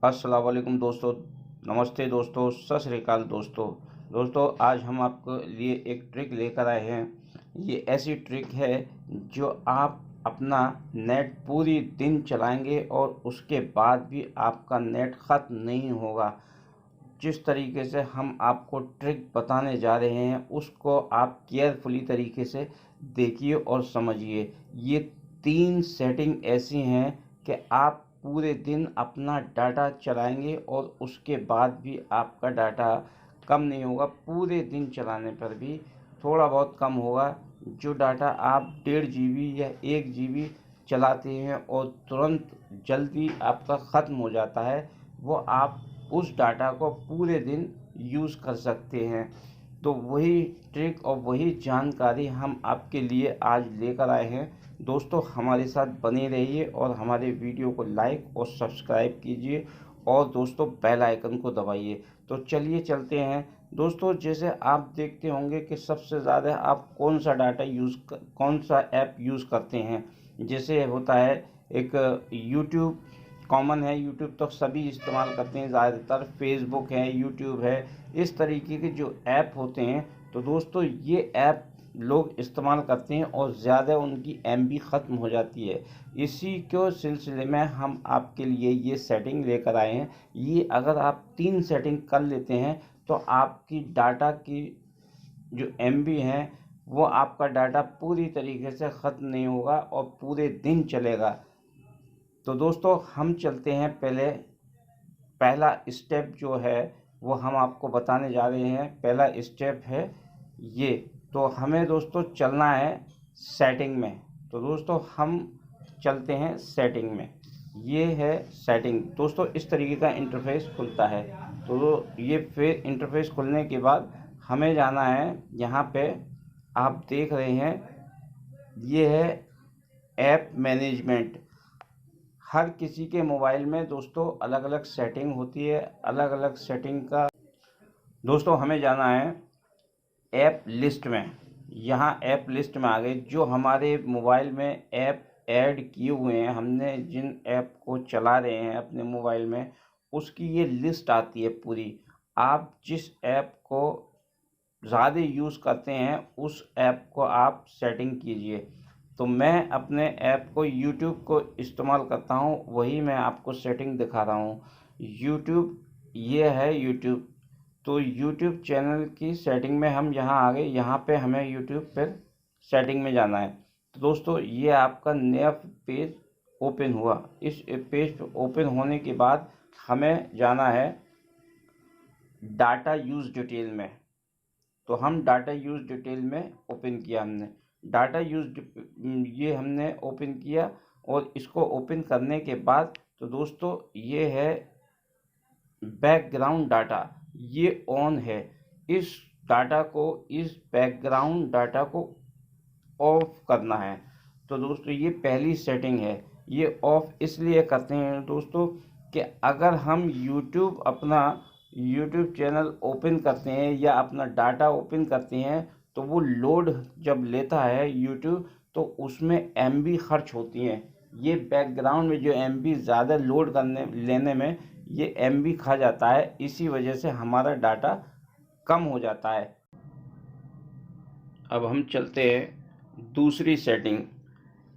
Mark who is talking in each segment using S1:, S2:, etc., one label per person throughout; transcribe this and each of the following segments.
S1: अस्सलाम वालेकुम दोस्तों। नमस्ते दोस्तों, सत श्री अकाल दोस्तों। आज हम आपके लिए एक ट्रिक लेकर आए हैं। ये ऐसी ट्रिक है जो आप अपना नेट पूरी दिन चलाएंगे और उसके बाद भी आपका नेट ख़त्म नहीं होगा। जिस तरीके से हम आपको ट्रिक बताने जा रहे हैं उसको आप केयरफुली तरीके से देखिए और समझिए। ये 3 सेटिंग ऐसी हैं कि आप पूरे दिन अपना डाटा चलाएंगे और उसके बाद भी आपका डाटा कम नहीं होगा। पूरे दिन चलाने पर भी थोड़ा बहुत कम होगा। जो डाटा आप 1.5 GB या 1 GB चलाते हैं और तुरंत जल्दी आपका ख़त्म हो जाता है, वो आप उस डाटा को पूरे दिन यूज़ कर सकते हैं। तो वही ट्रिक और वही जानकारी हम आपके लिए आज लेकर आए हैं। दोस्तों, हमारे साथ बने रहिए और हमारे वीडियो को लाइक और सब्सक्राइब कीजिए और दोस्तों बेल आइकन को दबाइए। तो चलिए चलते हैं। दोस्तों, जैसे आप देखते होंगे कि सबसे ज़्यादा आप कौन सा ऐप यूज़ करते हैं। जैसे होता है एक यूट्यूब कॉमन है। यूट्यूब तो सभी इस्तेमाल करते हैं ज़्यादातर। फेसबुक है, यूट्यूब है, इस तरीके के जो ऐप होते हैं। तो दोस्तों, ये ऐप लोग इस्तेमाल करते हैं और ज़्यादा उनकी एमबी ख़त्म हो जाती है। इसी के सिलसिले में हम आपके लिए ये सेटिंग लेकर आए हैं। ये अगर आप 3 सेटिंग कर लेते हैं तो आपकी डाटा की जो एमबी है वो आपका डाटा पूरी तरीके से ख़त्म नहीं होगा और पूरे दिन चलेगा। तो दोस्तों, हम चलते हैं। पहला स्टेप जो है वो हम आपको बताने जा रहे हैं। पहला स्टेप है ये। तो हमें दोस्तों चलना है सेटिंग में। तो दोस्तों, हम चलते हैं सेटिंग में। ये है सेटिंग। दोस्तों, इस तरीके का इंटरफेस खुलता है। तो ये फिर इंटरफेस खुलने के बाद हमें जाना है यहाँ पे। आप देख रहे हैं ये है ऐप मैनेजमेंट। हर किसी के मोबाइल में दोस्तों अलग अलग सेटिंग होती है। अलग अलग सेटिंग का दोस्तों हमें जाना है ऐप लिस्ट में। यहाँ ऐप लिस्ट में आ गए। जो हमारे मोबाइल में ऐप ऐड किए हुए हैं, हमने जिन ऐप को चला रहे हैं अपने मोबाइल में, उसकी ये लिस्ट आती है पूरी। आप जिस ऐप को ज़्यादा यूज़ करते हैं उस ऐप को आप सेटिंग कीजिए। तो मैं अपने ऐप को यूट्यूब को इस्तेमाल करता हूँ, वही मैं आपको सेटिंग दिखा रहा हूँ। यूट्यूब, ये है यूट्यूब। तो यूट्यूब चैनल की सेटिंग में हम यहाँ आ गए। यहाँ पे हमें यूट्यूब पर सेटिंग में जाना है। तो दोस्तों, ये आपका नया पेज ओपन हुआ। इस पेज पे ओपन होने के बाद हमें जाना है डाटा यूज़ डिटेल में। तो हम डाटा यूज़ डिटेल में ओपन किया हमने। डाटा यूज़ ये हमने ओपन किया और इसको ओपन करने के बाद तो दोस्तों ये है बैकग्राउंड डाटा, ये ऑन है। इस बैकग्राउंड डाटा को ऑफ करना है। तो दोस्तों, ये पहली सेटिंग है। ये ऑफ इसलिए करते हैं दोस्तों कि अगर हम अपना यूट्यूब चैनल ओपन करते हैं या अपना डाटा ओपन करते हैं तो वो लोड जब लेता है यूट्यूब, तो उसमें एमबी खर्च होती हैं। ये बैकग्राउंड में जो एमबी ज़्यादा लोड करने लेने में ये एमबी खा जाता है। इसी वजह से हमारा डाटा कम हो जाता है। अब हम चलते हैं दूसरी सेटिंग।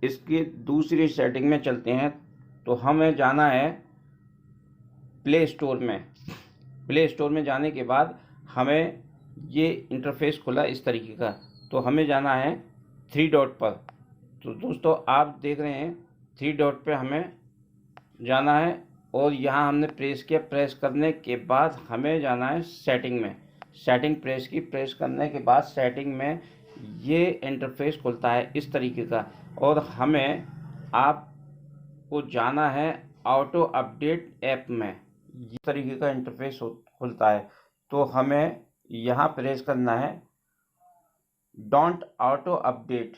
S1: इसकी दूसरी सेटिंग में चलते हैं। तो हमें जाना है प्ले स्टोर में। प्ले स्टोर में जाने के बाद हमें ये इंटरफेस खुला इस तरीके का। तो हमें जाना है 3 डॉट पर। तो दोस्तों, आप देख रहे हैं 3 डॉट पे हमें जाना है और यहाँ हमने प्रेस किया। प्रेस करने के बाद हमें जाना है सेटिंग में। सेटिंग प्रेस करने के बाद सेटिंग में ये इंटरफेस खुलता है इस तरीके का। और हमें आपको जाना है ऑटो अपडेट ऐप में। इस तरीके का इंटरफेस खुलता है। तो हमें यहाँ प्रेस करना है डोंट ऑटो अपडेट।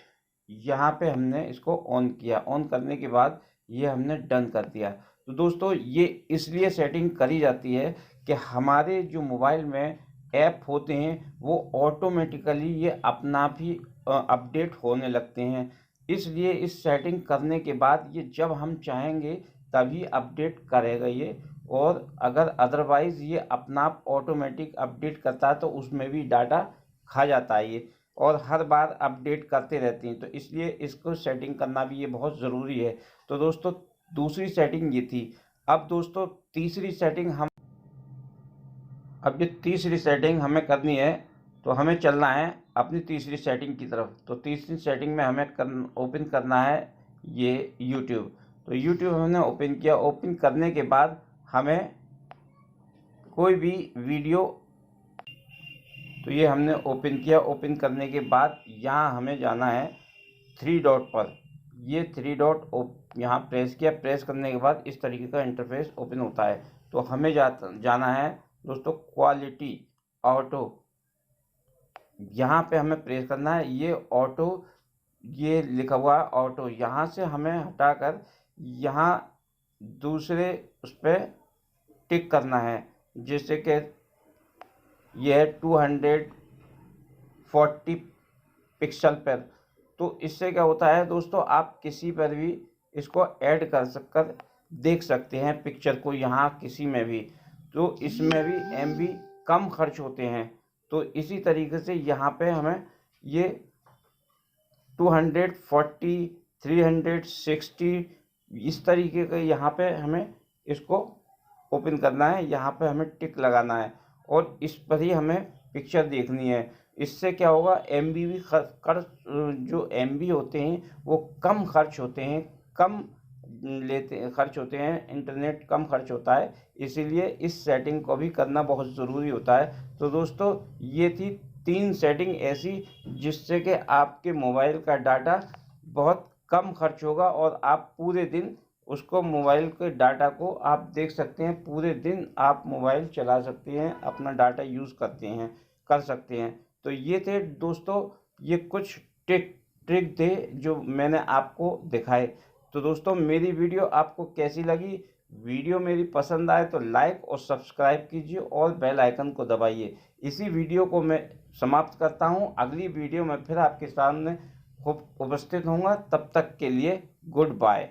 S1: यहाँ पे हमने इसको ऑन किया। ऑन करने के बाद ये हमने डन कर दिया। तो दोस्तों, ये इसलिए सेटिंग करी जाती है कि हमारे जो मोबाइल में ऐप होते हैं वो ऑटोमेटिकली ये अपना आप ही अपडेट होने लगते हैं। इसलिए इस सेटिंग करने के बाद ये जब हम चाहेंगे तभी अपडेट करेगा ये। और अगर अदरवाइज़ ये अपना आप ऑटोमेटिक अपडेट करता है तो उसमें भी डाटा खा जाता है ये, और हर बार अपडेट करते रहती हैं, तो इसलिए इसको सेटिंग करना भी ये बहुत ज़रूरी है। तो दोस्तों दूसरी सेटिंग ये थी। अब दोस्तों तीसरी सेटिंग अब ये तीसरी सेटिंग हमें करनी है, तो हमें चलना है अपनी तीसरी सेटिंग की तरफ। तो तीसरी सेटिंग में हमें ओपन करना है ये यूट्यूब। तो यूट्यूब हमने ओपन किया। ओपन करने के बाद हमें कोई भी वीडियो, तो ये हमने ओपन किया। ओपन करने के बाद यहाँ हमें जाना है थ्री डॉट पर। ये थ्री डॉट यहाँ प्रेस किया। प्रेस करने के बाद इस तरीके का इंटरफेस ओपन होता है। तो हमें जाना है दोस्तों क्वालिटी ऑटो, यहाँ पे हमें प्रेस करना है। ये ऑटो, ये लिखा हुआ है ऑटो, यहाँ से हमें हटाकर यहाँ दूसरे उस पर टिक करना है, जैसे कि यह 240 पिक्सल पर। तो इससे क्या होता है दोस्तों, आप किसी पर भी इसको ऐड कर देख सकते हैं पिक्चर को, यहाँ किसी में भी। तो इसमें भी MB कम खर्च होते हैं। तो इसी तरीके से यहाँ पे हमें ये 240, 360 इस तरीके का यहाँ पे हमें इसको ओपन करना है। यहाँ पे हमें टिक लगाना है और इस पर ही हमें पिक्चर देखनी है। इससे क्या होगा, MB भी जो MB होते हैं वो कम खर्च होते हैं, कम खर्च होते हैं, इंटरनेट कम खर्च होता है। इसीलिए इस सेटिंग को भी करना बहुत ज़रूरी होता है। तो दोस्तों ये थी 3 सेटिंग ऐसी जिससे कि आपके मोबाइल का डाटा बहुत कम खर्च होगा और आप पूरे दिन उसको, मोबाइल के डाटा को आप देख सकते हैं। पूरे दिन आप मोबाइल चला सकते हैं, अपना डाटा यूज़ कर सकते हैं। तो ये थे दोस्तों, ये कुछ ट्रिक थे जो मैंने आपको दिखाए। तो दोस्तों मेरी वीडियो आपको कैसी लगी? वीडियो मेरी पसंद आए तो लाइक और सब्सक्राइब कीजिए और बेल आइकन को दबाइए। इसी वीडियो को मैं समाप्त करता हूँ। अगली वीडियो में फिर आपके सामने उपस्थित होऊंगा। तब तक के लिए गुड बाय।